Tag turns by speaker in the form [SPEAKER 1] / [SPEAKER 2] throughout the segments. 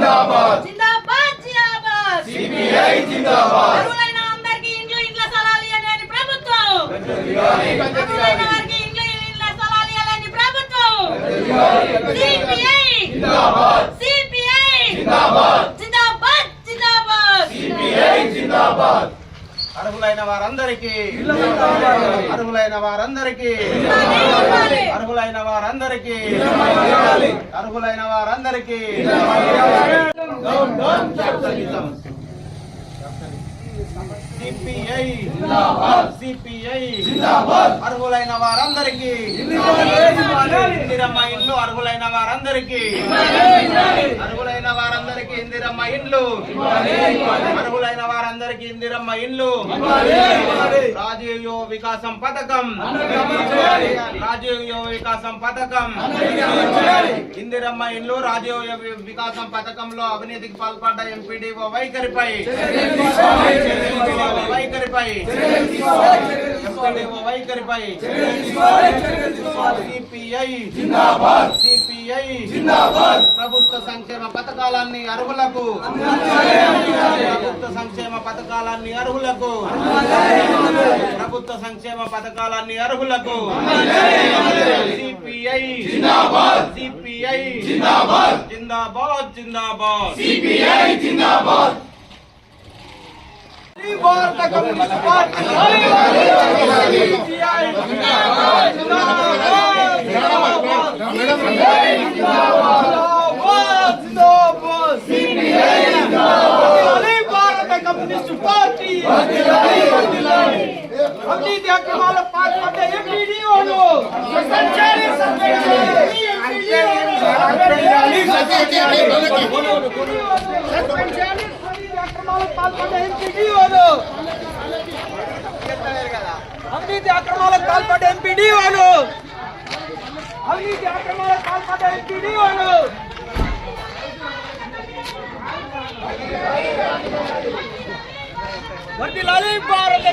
[SPEAKER 1] జిందాబాద్
[SPEAKER 2] జిందాబాద్ జిందాబాద్
[SPEAKER 1] CPI జిందాబాద్
[SPEAKER 2] అరులైన అందరికీ ఇండ్ల స్థలాలు ఇవ్వలేని ప్రభుత్వం అందరికీ ఇండ్ల స్థలాలు ఇవ్వలేని ప్రభుత్వం సిపిఐ
[SPEAKER 1] జిందాబాద్
[SPEAKER 2] సిపిఐ
[SPEAKER 1] జిందాబాద్
[SPEAKER 2] జిందాబాద్ జిందాబాద్
[SPEAKER 1] సిపిఐ జిందాబాద్
[SPEAKER 3] అర్హులైన వారందరికీ అర్హులైన వారందరికీ అర్హులైన వారందరికీ అర్హులైన వారందరికీ సిపిఐ సిపిఐ అర్హులైన వారందరికీ ఇందిరమ్మ ఇండ్లు అర్హులైన వారందరికీ అర్హులైన వారందరికీ ఇందిరమ్మ ఇండ్లు అర్హులైన వారందరికీ ఇందిరమ్మ ఇండ్లు రాజీవ్ యువ వికాసం పథకం రాజీవ్ యువ వికాసం పథకం ఇందిరమ్మ ఇండ్లు రాజీవ్ యువ వికాసం పథకంలో అవినీతికి పాల్పడ్డ ఎంపీడీఓ వైఖరిపై సిపిఐ జిందాబాద్ సిపిఐ జిందాబాద్ ప్రభుత్వ సంక్షేమ పథకాలన్నీ అర్హులకు ప్రభుత్వ సంక్షేమ పథకాలన్నీ అర్హులకు ప్రభుత్వ సంక్షేమ పథకాలన్నీ అర్హులకు సిపిఐ జిందాబాద్ సిపిఐ జిందాబాద్ జిందాబాద్ జిందాబాద్ సిపిఐ జిందాబాద్ భారత కమ్యూనిస్ట్ పార్టీ భారత కమ్యూనిస్ట్ పార్టీ అవినీతి అక్రమాల పాల్పడ్డ ఎంపీడీఓను పాల్పడ్డ ఎంపీడీఓను అవినీతి అక్రమాలకు పాల్పడ్డ ఎంపీడీఓను అవినీతి అక్రమాలకు పాల్పడ్డ ఎంపీడీఓను వర్ధిల్లాలి భారత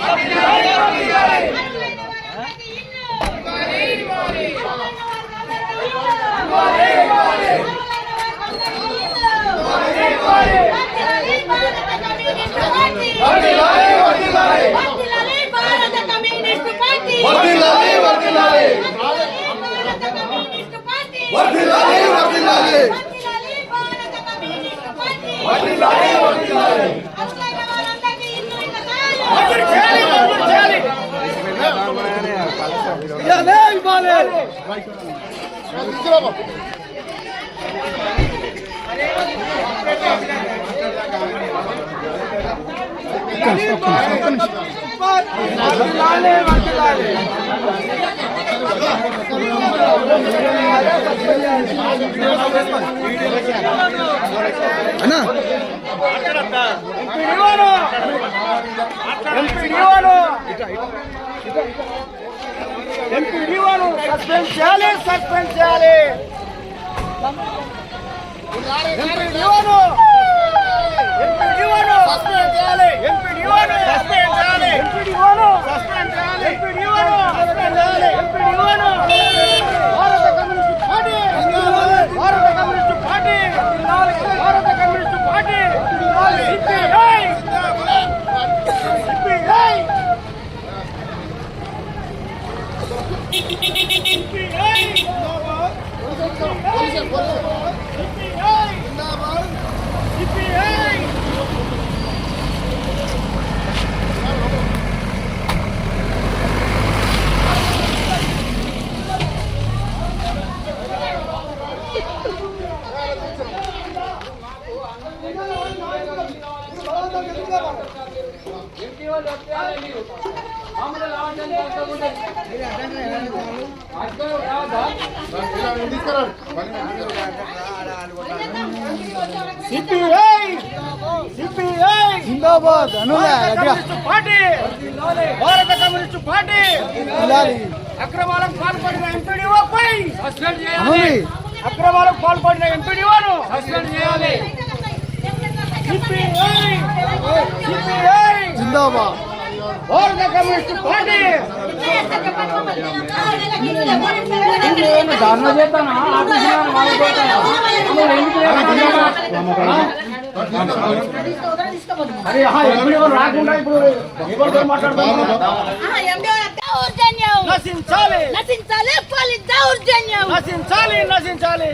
[SPEAKER 3] ఎంపీడీఓను సస్పెండ్ చేయాలి సస్పెండ్ చేయాలి ఎంపీడీఓను సస్పెండ్ చేయాలి ఎంపీడీఓను సస్పెండ్ చేయాలి ఎంపీడీఓను సస్పెండ్ చేయాలి ఎంపీడీఓను సస్పెండ్ చేయాలి ఎంపీడీఓను భారత కమ్యూనిస్ట్ పార్టీ భారత కమ్యూనిస్ట్ పార్టీ భారత కమ్యూనిస్ట్ పార్టీ సిపిఐ సిపిఐ
[SPEAKER 4] జిందాబాద్
[SPEAKER 3] పార్టీ భారత కమ్యూనిస్ట్ పార్టీ అక్రమాలకు పాల్పడిన ఎంపీడీఓపై సస్పెండ్ చేయాలి అక్రమాలకు పాల్పడిన ఎంపీడీఓను సస్పెండ్ చేయాలి
[SPEAKER 4] జిందాబాద్
[SPEAKER 3] భారత కమ్యూనిస్ట్ పార్టీ దారుణ చేస్తానా అరే ఇప్పుడు ఎవరు రాకుండా ఇప్పుడు ఎవరితో మాట్లాడుతున్నారు?
[SPEAKER 2] దౌర్జన్యం
[SPEAKER 3] నశించాలి,
[SPEAKER 2] నశించాలి పోలీస్ దౌర్జన్యం
[SPEAKER 3] నశించాలి, నశించాలి.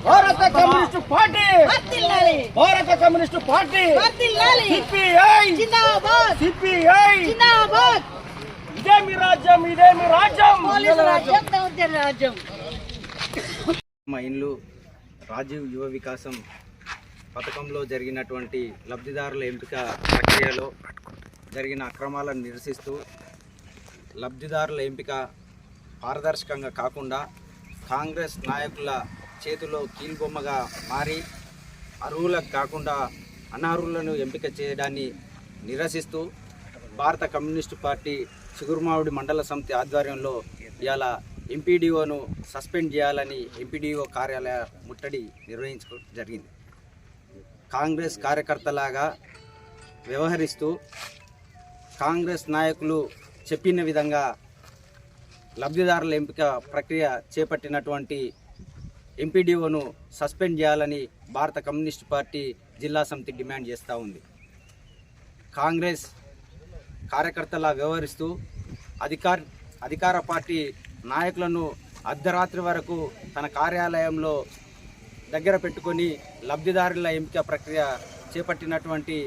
[SPEAKER 3] భారత కమ్యూనిస్టు పార్టీ,
[SPEAKER 2] వర్ధిల్లాలి
[SPEAKER 3] భారత కమ్యూనిస్టు పార్టీ,
[SPEAKER 2] వర్ధిల్లాలి
[SPEAKER 3] సిపిఐ,
[SPEAKER 2] జిందాబాద్
[SPEAKER 3] సిపిఐ.
[SPEAKER 2] జిందాబాద్
[SPEAKER 3] ఇదేమి రాజ్యం, ఇదేమి రాజ్యం.
[SPEAKER 2] పోలీసు రాజ్యం దౌర్జన్య రాజ్యం.
[SPEAKER 5] మా ఇండ్లు రాజీవ్ యువ వికాసం పథకంలో జరిగినటువంటి లబ్ధిదారుల ఎంపిక ప్రక్రియలో జరిగిన అక్రమాలను నిరసిస్తూ లబ్ధిదారుల ఎంపిక పారదర్శకంగా కాకుండా కాంగ్రెస్ నాయకుల చేతిలో కీలుబొమ్మగా మారి అర్హులకు కాకుండా అనర్హులను ఎంపిక చేయడాన్ని నిరసిస్తూ భారత కమ్యూనిస్టు పార్టీ చిగురుమావిడి మండల సమితి ఆధ్వర్యంలో ఇవాళ ఎంపీడీఓను సస్పెండ్ చేయాలని ఎంపీడీఓ కార్యాలయ ముట్టడి నిర్వహించుకోవడం జరిగింది. కాంగ్రెస్ కార్యకర్తలాగా వ్యవహరిస్తూ కాంగ్రెస్ నాయకులు చెప్పిన విధంగా లబ్ధిదారుల ఎంపిక ప్రక్రియ చేపట్టినటువంటి ఎంపీడీఓను సస్పెండ్ చేయాలని భారత కమ్యూనిస్టు పార్టీ జిల్లా సమితి డిమాండ్ చేస్తూ ఉంది. కాంగ్రెస్ కార్యకర్తలా వ్యవహరిస్తూ అధికార పార్టీ నాయకులను అర్ధరాత్రి వరకు తన కార్యాలయంలో దగ్గర పెట్టుకొని లబ్ధిదారుల ఎంపిక ప్రక్రియ చేపట్టినటువంటి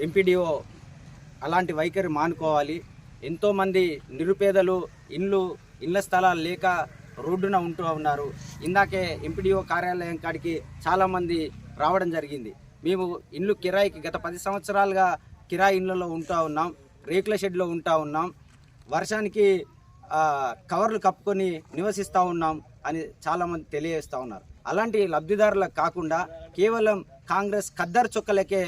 [SPEAKER 5] ఎంపీడీఓ అలాంటి వైఖరి మానుకోవాలి. ఎంతోమంది నిరుపేదలు ఇళ్ళ స్థలాలు లేక రోడ్డున ఉంటూ ఉన్నారు. ఇందాకే ఎంపీడీఓ కార్యాలయం కాడికి చాలామంది రావడం జరిగింది. మేము ఇల్లు కిరాయికి గత 10 సంవత్సరాలుగా కిరాయి ఇళ్ళలో ఉంటూ ఉన్నాం, రేకుల షెడ్లో ఉంటూ ఉన్నాం, వర్షానికి కవర్లు కప్పుకొని నివసిస్తూ ఉన్నాం అని చాలామంది తెలియజేస్తూ ఉన్నారు. అలాంటి లబ్ధిదారులకు కాకుండా కేవలం కాంగ్రెస్ ఖద్దరు చొక్కలకే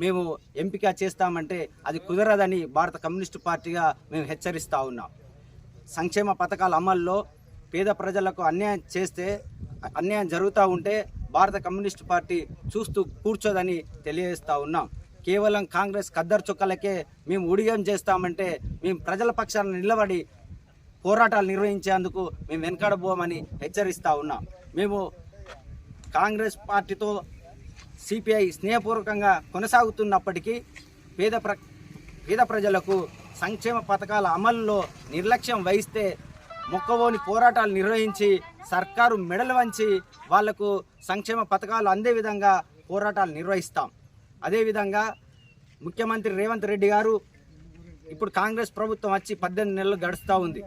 [SPEAKER 5] మేము ఎంపిక చేస్తామంటే అది కుదరదని భారత కమ్యూనిస్టు పార్టీగా మేము హెచ్చరిస్తూ ఉన్నాం. సంక్షేమ పథకాల అమల్లో పేద ప్రజలకు అన్యాయం జరుగుతూ ఉంటే భారత కమ్యూనిస్టు పార్టీ చూస్తూ కూర్చోదని తెలియజేస్తూ ఉన్నాం. కేవలం కాంగ్రెస్ ఖద్దరు చొక్కలకే మేము ఊడిగం చేస్తామంటే మేము ప్రజల పక్షాన నిలబడి పోరాటాలు నిర్వహించేందుకు మేము వెనకాడబోమని హెచ్చరిస్తూ ఉన్నాం. మేము కాంగ్రెస్ పార్టీతో సిపిఐ స్నేహపూర్వకంగా కొనసాగుతున్నప్పటికీ పేద ప్రజలకు సంక్షేమ పథకాల అమలులో నిర్లక్ష్యం వహిస్తే మొక్కవోని పోరాటాలు నిర్వహించి సర్కారు మెడలు వంచి వాళ్లకు సంక్షేమ పథకాలు అందే విధంగా పోరాటాలు నిర్వహిస్తాం. అదేవిధంగా ముఖ్యమంత్రి రేవంత్ రెడ్డి గారు ఇప్పుడు కాంగ్రెస్ ప్రభుత్వం వచ్చి 18 నెలలు గడుస్తూ ఉంది.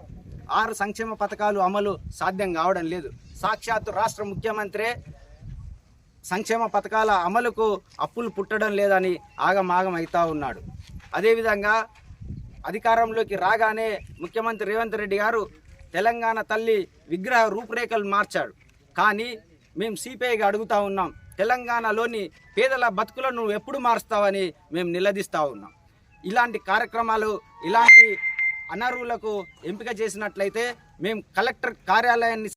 [SPEAKER 5] 6 సంక్షేమ పథకాలు అమలు సాధ్యం కావడం లేదు. సాక్షాత్తు రాష్ట్ర ముఖ్యమంత్రి సంక్షేమ పథకాల అమలుకు అప్పులు పుట్టడం లేదని ఆగమాగం అవుతూ ఉన్నాడు. అదేవిధంగా అధికారంలోకి రాగానే ముఖ్యమంత్రి రేవంత్ రెడ్డి గారు తెలంగాణ తల్లి విగ్రహ రూపురేఖలు మార్చాడు. కానీ మేము సిపిఐగా అడుగుతూ ఉన్నాం, తెలంగాణలోని పేదల బతుకులను నువ్వు ఎప్పుడు మారుస్తావని మేము నిలదీస్తూ ఉన్నాం. ఇలాంటి కార్యక్రమాలు ఇలాంటి అనర్హులకు ఎంపిక చేసినట్లయితే మేము కలెక్టర్ కార్యాలయాన్ని